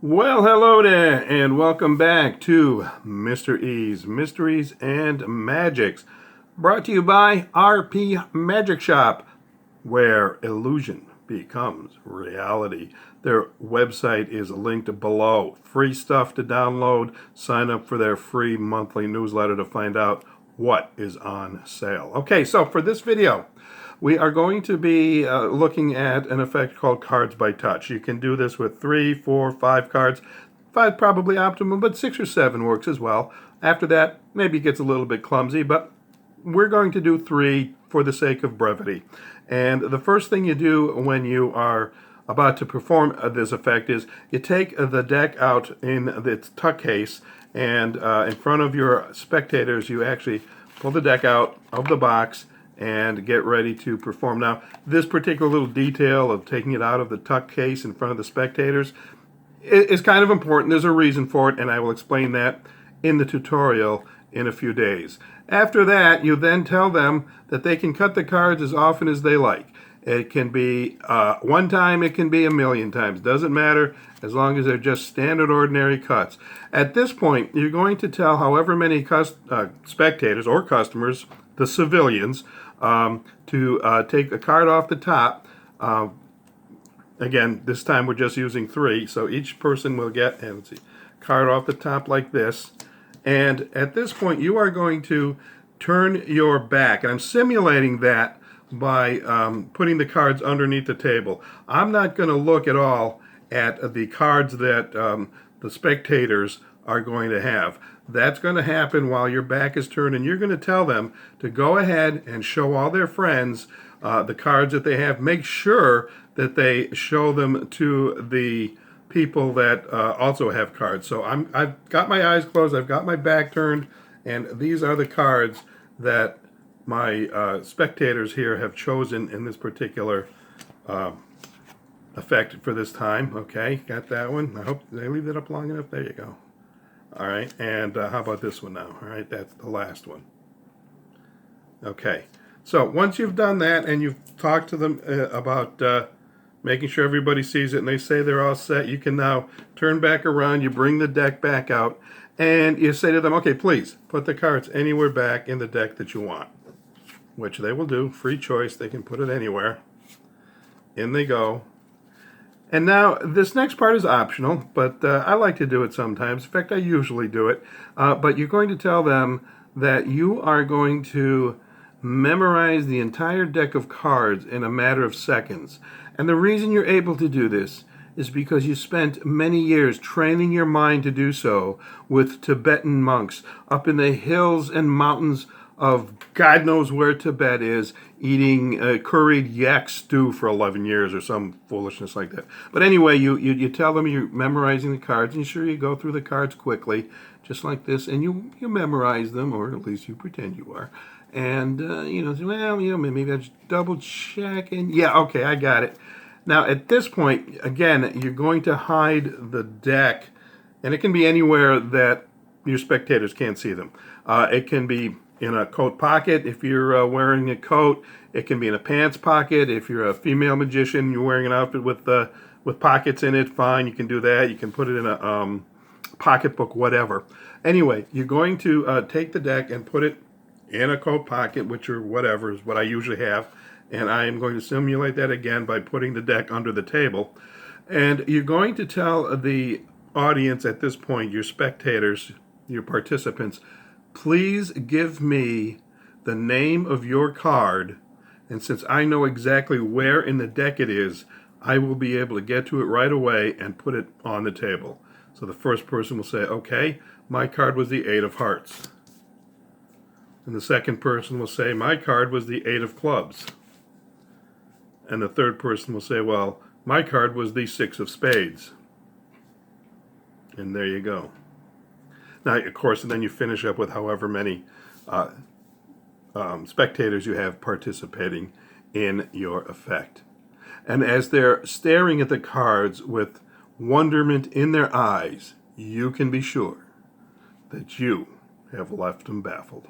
Well, hello there, and welcome back to Mr. E's Mysteries and Magics, brought to you by RP Magic Shop, where illusion becomes reality. Their website is linked below. Free stuff to download. Sign up for their free monthly newsletter to find out what is on sale. Okay, so for this video, we are going to be looking at an effect called Cards by Touch. You can do this with 3, 4, 5 cards. 5 probably optimum, but 6 or 7 works as well. After that, maybe it gets a little bit clumsy, but we're going to do 3 for the sake of brevity. And the first thing you do when you are about to perform this effect is you take the deck out in its tuck case, and in front of your spectators you actually pull the deck out of the box and get ready to perform. Now, this particular little detail of taking it out of the tuck case in front of the spectators is kind of important. There's a reason for it, and I will explain that in the tutorial in a few days. After that, you then tell them that they can cut the cards as often as they like. It can be one time, it can be a million times. Doesn't matter as long as they're just standard ordinary cuts. At this point, you're going to tell however many spectators or customers, the civilians, to take a card off the top. Again, this time we're just using 3, so each person will get a card off the top like this. And at this point, you are going to turn your back. And I'm simulating that by putting the cards underneath the table. I'm not going to look at all at the cards that the spectators are going to have. That's going to happen while your back is turned, and you're going to tell them to go ahead and show all their friends the cards that they have. Make sure that they show them to the people that also have cards. So I've got my eyes closed, I've got my back turned, and these are the cards that my spectators here have chosen in this particular effect for this time. Okay, got that one. I hope, did I leave that up long enough? There you go. All right, and how about this one now? All right, that's the last one. Okay, so once you've done that and you've talked to them about making sure everybody sees it and they say they're all set, you can now turn back around, you bring the deck back out, and you say to them, okay, please put the cards anywhere back in the deck that you want, which they will do, free choice, they can put it anywhere. In they go. And now, this next part is optional, but I like to do it sometimes. In fact, I usually do it. But you're going to tell them that you are going to memorize the entire deck of cards in a matter of seconds. And the reason you're able to do this is because you spent many years training your mind to do so with Tibetan monks up in the hills and mountains of God knows where Tibet is, eating curried yak stew for 11 years or some foolishness like that. But anyway, you tell them you're memorizing the cards, and sure, you go through the cards quickly, just like this, and you memorize them, or at least you pretend you are. And, well, maybe I just double check, and yeah, okay, I got it. Now, at this point, again, you're going to hide the deck, and it can be anywhere that your spectators can't see them. It can be in a coat pocket if you're wearing a coat. It can be in a pants pocket if you're a female magician. You're wearing an outfit with pockets in it. Fine, you can do that. You can put it in a pocketbook, whatever. Anyway, you're going to take the deck and put it in a coat pocket, which or whatever is what I usually have. And I am going to simulate that again by putting the deck under the table. And you're going to tell the audience at this point, your spectators, your participants, please give me the name of your card, and since I know exactly where in the deck it is, I will be able to get to it right away and put it on the table. So the first person will say, okay, my card was the 8 of hearts. And the second person will say, my card was the 8 of clubs. And the third person will say, well, my card was the 6 of spades. And there you go. Now, of course, and then you finish up with however many spectators you have participating in your effect. And as they're staring at the cards with wonderment in their eyes, you can be sure that you have left them baffled.